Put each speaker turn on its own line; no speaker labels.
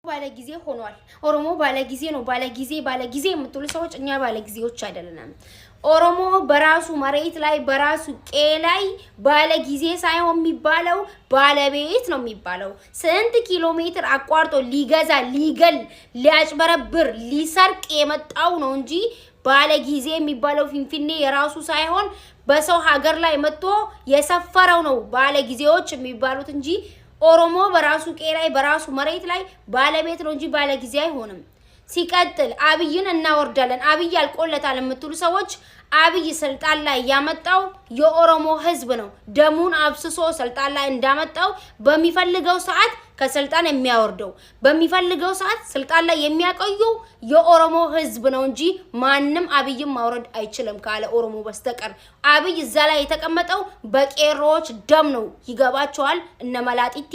ባለጊዜ ሆኗል ኦሮሞ ባለጊዜ ነው ባለጊዜ የምትሉ ሰዎች እኛ ባለጊዜዎች አይደለንም ኦሮሞ በራሱ መሬት ላይ በራሱ ቄላይ ባለጊዜ ሳይሆን የሚባለው ባለቤት ነው የሚባለው ስንት ኪሎ ሜትር አቋርጦ ሊገዛ ሊገል ሊያጭበረብር ሊሰርቅ የመጣው ነው እንጂ ባለጊዜ የሚባለው ፊንፊኔ የራሱ ሳይሆን በሰው ሀገር ላይ መጥቶ የሰፈረው ነው ባለጊዜዎች የሚባሉት እንጂ ኦሮሞ በራሱ ቄላይ በራሱ መሬት ላይ ባለቤት ነው እንጂ ባለጊዜ አይሆንም ሲቀጥል አብይን እናወርዳለን አብይ አልቆለታል የምትሉ ሰዎች አብይ ስልጣን ላይ ያመጣው የኦሮሞ ህዝብ ነው ደሙን አብስሶ ስልጣን ላይ እንዳመጣው በሚፈልገው ሰዓት ከስልጣን የሚያወርደው በሚፈልገው ሰዓት ስልጣን ላይ የሚያቆየው የኦሮሞ ህዝብ ነው እንጂ ማንንም አብይን ማውረድ አይችልም ካለ ኦሮሞ በስተቀር አብይ እዛ ላይ የተቀመጠው በቄሮች ደም ነው ይገባቸዋል እነ መላጢቲ